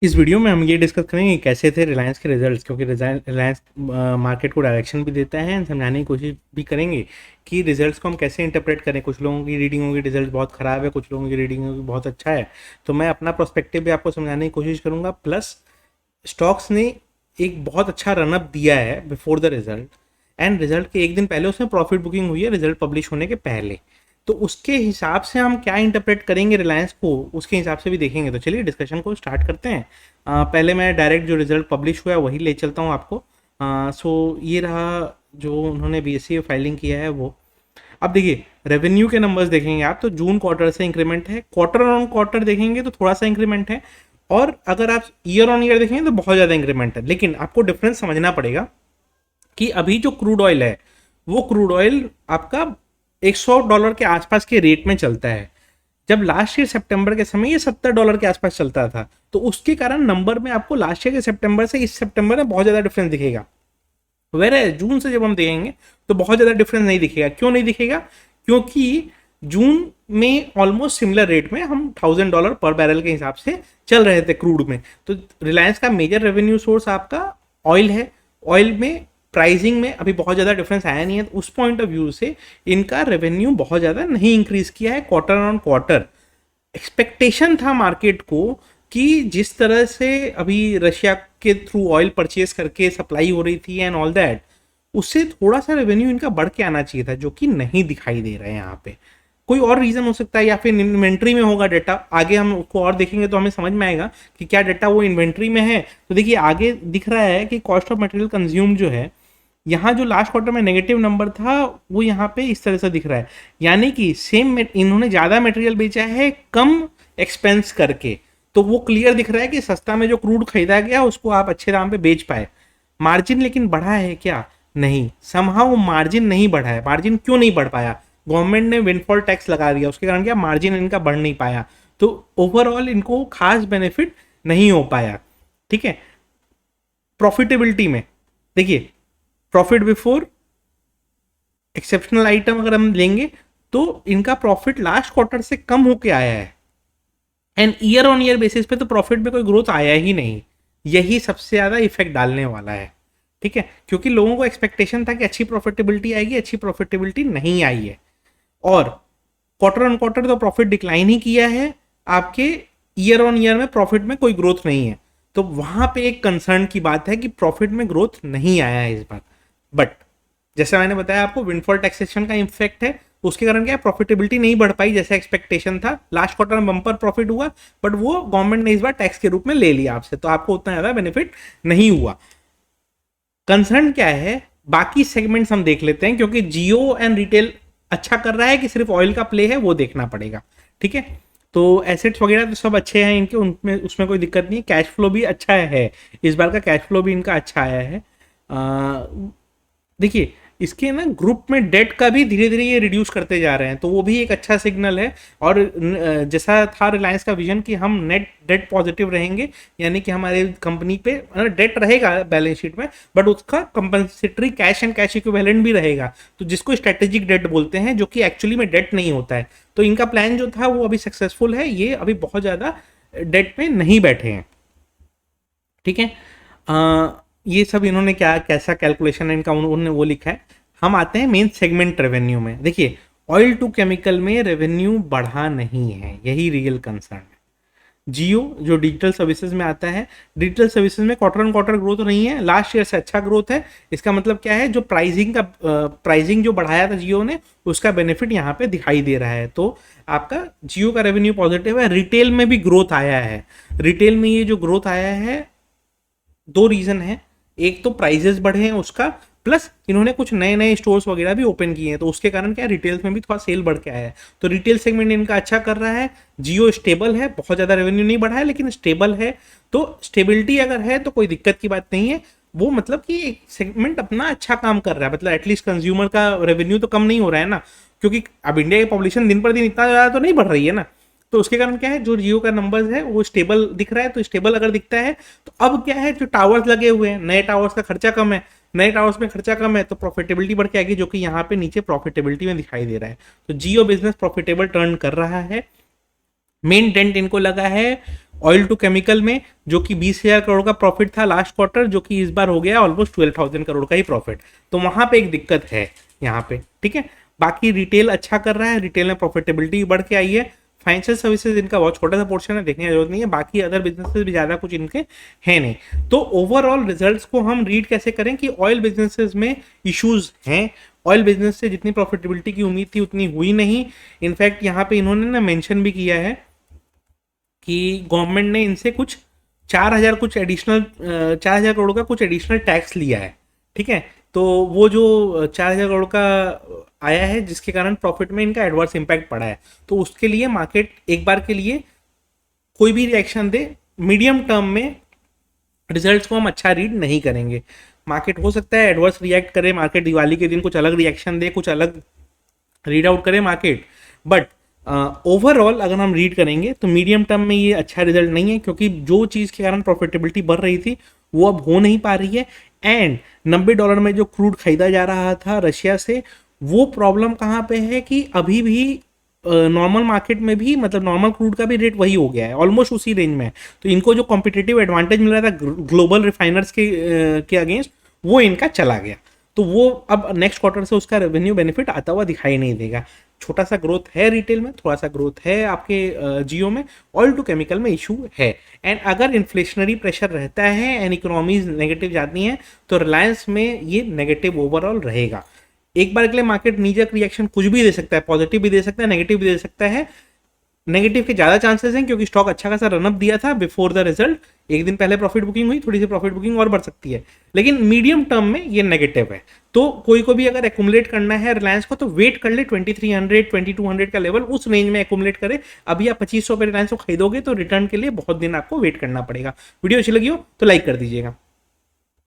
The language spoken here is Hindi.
इस वीडियो में हम ये डिस्कस करेंगे कैसे थे रिलायंस के रिजल्ट्स, क्योंकि रिलायंस मार्केट को डायरेक्शन भी देता है एंड समझाने की कोशिश भी करेंगे कि रिजल्ट्स को हम कैसे इंटरप्रेट करें। कुछ लोगों की रीडिंग होगी रिजल्ट बहुत ख़राब है, कुछ लोगों की रीडिंग होगी बहुत अच्छा है। तो मैं अपना पर्सपेक्टिव भी आपको समझाने की कोशिश करूँगा। प्लस स्टॉक्स ने एक बहुत अच्छा रनअप दिया है before the result, and result के एक दिन पहले उसमें प्रॉफिट बुकिंग हुई है रिजल्ट पब्लिश होने के पहले। तो उसके हिसाब से हम क्या इंटरप्रेट करेंगे रिलायंस को, उसके हिसाब से भी देखेंगे। तो चलिए डिस्कशन को स्टार्ट करते हैं। पहले मैं डायरेक्ट जो रिजल्ट पब्लिश हुआ है वही ले चलता हूँ आपको। सो ये रहा जो उन्होंने बीएससी फाइलिंग किया है वो। अब देखिए रेवेन्यू के नंबर्स देखेंगे आप तो जून क्वार्टर से इंक्रीमेंट है, क्वार्टर ऑन क्वार्टर देखेंगे तो थोड़ा सा इंक्रीमेंट है, और अगर आप ईयर ऑन ईयर देखेंगे तो बहुत ज़्यादा इंक्रीमेंट है। लेकिन आपको डिफरेंस समझना पड़ेगा कि अभी जो क्रूड ऑयल है वो क्रूड ऑयल आपका $100 के आसपास के रेट में चलता है, जब लास्ट ईयर सितंबर के समय ये $70 के आसपास चलता था। तो उसके कारण नंबर में आपको लास्ट ईयर के सितंबर से इस सितंबर में बहुत ज़्यादा डिफरेंस दिखेगा। वेरे जून से जब हम देखेंगे तो बहुत ज़्यादा डिफरेंस नहीं दिखेगा। क्यों नहीं दिखेगा? क्योंकि जून में ऑलमोस्ट सिमिलर रेट में हम $1000 पर बैरल के हिसाब से चल रहे थे क्रूड में। तो रिलायंस का मेजर रेवेन्यू सोर्स आपका ऑयल है। ऑयल में प्राइसिंग में अभी बहुत ज़्यादा डिफरेंस आया नहीं है, तो उस पॉइंट ऑफ व्यू से इनका रेवेन्यू बहुत ज़्यादा नहीं इंक्रीज किया है क्वार्टर ऑन क्वार्टर। एक्सपेक्टेशन था मार्केट को कि जिस तरह से अभी रशिया के थ्रू ऑयल परचेज करके सप्लाई हो रही थी एंड ऑल दैट, उससे थोड़ा सा रेवेन्यू इनका बढ़ के आना चाहिए था, जो कि नहीं दिखाई दे रहा है यहाँ पे। कोई और रीज़न हो सकता है या फिर इन्वेंट्री में होगा डेटा। आगे हम उसको और देखेंगे तो हमें समझ में आएगा कि क्या डेटा वो इन्वेंट्री में है। तो देखिए आगे दिख रहा है कि कॉस्ट ऑफ मटेरियल कंज्यूम जो है, यहाँ जो लास्ट क्वार्टर में नेगेटिव नंबर था वो यहाँ पे इस तरह से दिख रहा है, यानी कि सेम इन्होंने ज़्यादा मटेरियल बेचा है कम एक्सपेंस करके। तो वो क्लियर दिख रहा है कि सस्ता में जो क्रूड खरीदा गया उसको आप अच्छे दाम पे बेच पाए। मार्जिन लेकिन बढ़ा है क्या? नहीं, समहाउ मार्जिन नहीं बढ़ा है। मार्जिन क्यों नहीं बढ़ पाया? गवर्नमेंट ने विंडफॉल टैक्स लगा दिया, उसके कारण क्या मार्जिन इनका बढ़ नहीं पाया। तो ओवरऑल इनको खास बेनिफिट नहीं हो पाया। ठीक है। प्रॉफिटेबिलिटी में देखिए, प्रॉफिट बिफोर एक्सेप्शनल आइटम अगर हम लेंगे तो इनका प्रॉफिट लास्ट क्वार्टर से कम होके आया है, and year on year basis पे तो प्रॉफिट में कोई ग्रोथ आया ही नहीं। यही सबसे ज़्यादा इफेक्ट डालने वाला है। ठीक है, क्योंकि लोगों को एक्सपेक्टेशन था कि अच्छी प्रॉफिटेबिलिटी आएगी, अच्छी प्रॉफिटेबिलिटी नहीं आई है। और क्वार्टर ऑन क्वार्टर तो प्रॉफिट डिक्लाइन ही किया है आपके, ईयर ऑन ईयर में प्रॉफिट में कोई ग्रोथ नहीं है। तो वहां पे एक कंसर्न की बात है कि प्रॉफिट में ग्रोथ नहीं आया है इस बार। बट जैसे मैंने बताया आपको, विंडफॉल टैक्सेशन का इम्पैक्ट है, उसके कारण क्या प्रॉफिटेबिलिटी नहीं बढ़ पाई जैसे एक्सपेक्टेशन था। लास्ट क्वार्टर में बम्पर प्रॉफिट हुआ, बट वो गवर्नमेंट ने इस बार टैक्स के रूप में ले लिया आपसे, तो आपको उतना ज्यादा बेनिफिट नहीं हुआ। कंसर्न क्या है, बाकी सेगमेंट्स हम देख लेते हैं, क्योंकि जियो एंड रिटेल अच्छा कर रहा है कि सिर्फ ऑयल का प्ले है वो देखना पड़ेगा। ठीक है, तो एसेट्स वगैरह तो सब अच्छे हैं इनके, उनमें उसमें कोई दिक्कत नहीं है। कैश फ्लो भी अच्छा है, इस बार का कैश फ्लो भी इनका अच्छा आया है। देखिए इसके ना ग्रुप में डेट का भी धीरे धीरे ये रिड्यूस करते जा रहे हैं, तो वो भी एक अच्छा सिग्नल है। और जैसा था रिलायंस का विजन कि हम नेट डेट पॉजिटिव रहेंगे, यानी कि हमारे कंपनी पे डेट रहेगा बैलेंस शीट में, बट उसका compensatory cash and cash equivalent भी रहेगा, तो जिसको स्ट्रेटेजिक डेट बोलते हैं, जो कि एक्चुअली में डेट नहीं होता है। तो इनका प्लान जो था वो अभी सक्सेसफुल है, ये अभी बहुत ज़्यादा डेट में नहीं बैठे हैं। ठीक है, ये सब इन्होंने क्या कैसा कैलकुलेशन है इनका उन्होंने वो लिखा है। हम आते हैं मेन सेगमेंट रेवेन्यू में। देखिए ऑयल टू केमिकल में रेवेन्यू बढ़ा नहीं है, यही रियल कंसर्न है। जियो जो डिजिटल सर्विसेज में आता है, डिजिटल सर्विसेज में क्वार्टर ऑन क्वार्टर ग्रोथ नहीं है, लास्ट ईयर से अच्छा ग्रोथ है। इसका मतलब क्या है, जो प्राइसिंग जो बढ़ाया था जियो ने, उसका बेनिफिट यहाँ पे दिखाई दे रहा है। तो आपका जियो का रेवेन्यू पॉजिटिव है। रिटेल में भी ग्रोथ आया है। रिटेल में ये जो ग्रोथ आया है, दो रीजन है। एक तो प्राइजेस बढ़े हैं उसका, प्लस इन्होंने कुछ नए नए स्टोर्स वगैरह भी ओपन किए हैं, तो उसके कारण क्या रिटेल्स में भी थोड़ा सेल बढ़ के आया है। तो रिटेल सेगमेंट इनका अच्छा कर रहा है। जियो स्टेबल है, बहुत ज़्यादा रेवेन्यू नहीं बढ़ा है लेकिन स्टेबल है। तो स्टेबिलिटी अगर है तो कोई दिक्कत की बात नहीं है। वो मतलब कि एक सेगमेंट अपना अच्छा काम कर रहा है, मतलब एटलीस्ट कंज्यूमर का रेवेन्यू तो कम नहीं हो रहा है ना, क्योंकि अब इंडिया की पॉपुलेशन दिन पर दिन इतना ज़्यादा तो नहीं बढ़ रही है ना। तो उसके कारण क्या है, जो जियो का नंबर्स है वो स्टेबल दिख रहा है। तो स्टेबल अगर दिखता है तो अब क्या है, जो टावर्स लगे हुए हैं, नए टावर्स का खर्चा कम है, नए टावर्स में खर्चा कम है, तो प्रॉफिटेबिलिटी बढ़ के आएगी, जो कि यहाँ पे नीचे प्रॉफिटेबिलिटी में दिखाई दे रहा है। तो जियो बिजनेस प्रॉफिटेबल टर्न कर रहा है। मेन डेंट इनको लगा है ऑयल टू केमिकल में जो कि 20,000 करोड़ का प्रॉफिट था लास्ट क्वार्टर, जो कि इस बार हो गया ऑलमोस्ट 12,000 करोड़ का ही प्रॉफिट। तो वहां पे एक दिक्कत है यहाँ पे, ठीक है। बाकी रिटेल अच्छा कर रहा है, रिटेल में प्रॉफिटेबिलिटी बढ़ के आई है। फाइनेंशियल सर्विसेज इनका बहुत छोटा सा पोर्शन है, देखने की जरूरत नहीं है। बाकी अदर बिजनेसेस भी ज़्यादा कुछ इनके है नहीं। तो ओवरऑल रिजल्ट्स को हम रीड कैसे करें कि ऑयल बिजनेसेस में इश्यूज हैं, ऑयल बिजनेस से जितनी प्रॉफिटेबिलिटी की उम्मीद थी उतनी हुई नहीं। इनफैक्ट यहाँ पे इन्होंने ना मेंशन भी किया है कि गवर्नमेंट ने इनसे कुछ 4,000 कुछ एडिशनल 4,000 करोड़ का कुछ एडिशनल टैक्स लिया है, ठीक है। तो वो जो 4,000 करोड़ का आया है जिसके कारण प्रॉफिट में इनका एडवर्स इम्पैक्ट पड़ा है, तो उसके लिए मार्केट एक बार के लिए कोई भी रिएक्शन दे, मीडियम टर्म में रिजल्ट्स को हम अच्छा रीड नहीं करेंगे। मार्केट हो सकता है एडवर्स रिएक्ट करे, मार्केट दिवाली के दिन कुछ अलग रिएक्शन दे, कुछ अलग रीड आउट करे मार्केट, बट ओवरऑल अगर हम रीड करेंगे तो मीडियम टर्म में ये अच्छा रिजल्ट नहीं है, क्योंकि जो चीज़ के कारण प्रॉफिटेबिलिटी बढ़ रही थी वो अब हो नहीं पा रही है। एंड $90 में जो क्रूड खरीदा जा रहा था रशिया से, वो प्रॉब्लम कहाँ पे है कि अभी भी नॉर्मल मार्केट में भी, मतलब नॉर्मल क्रूड का भी रेट वही हो गया है, ऑलमोस्ट उसी रेंज में है। तो इनको जो कॉम्पिटिटिव एडवांटेज मिल रहा था ग्लोबल रिफाइनर्स के अगेंस्ट, वो इनका चला गया। तो वो अब नेक्स्ट क्वार्टर से उसका रेवेन्यू बेनिफिट आता हुआ दिखाई नहीं देगा। छोटा सा ग्रोथ है रिटेल में, थोड़ा सा ग्रोथ है आपके जियो में, ऑयल टू केमिकल में इशू है। एंड अगर इन्फ्लेशनरी प्रेशर रहता है एंड इकोनॉमीज नेगेटिव जाती हैं तो रिलायंस में ये नेगेटिव ओवरऑल रहेगा। एक बार के लिए मार्केट नीजक रिएक्शन कुछ भी दे सकता है, पॉजिटिव भी दे सकता है, नेगेटिव भी दे सकता है। नेगेटिव के ज़्यादा चांसेस हैं क्योंकि स्टॉक अच्छा खासा रनअप दिया था बिफोर द रिजल्ट, एक दिन पहले प्रॉफिट बुकिंग हुई, थोड़ी सी प्रॉफिट बुकिंग और बढ़ सकती है, लेकिन मीडियम टर्म में ये नेगेटिव है। तो कोई को भी अगर एक्यूमुलेट करना है रिलायंस को तो वेट कर ले 2300 2200 का लेवल, उस रेंज में एक्यूमुलेट करे। अभी आप 2500 पे रिलायंस को खरीदोगे तो रिटर्न के लिए बहुत दिन आपको वेट करना पड़ेगा। वीडियो अच्छी लगी हो तो लाइक कर दीजिएगा।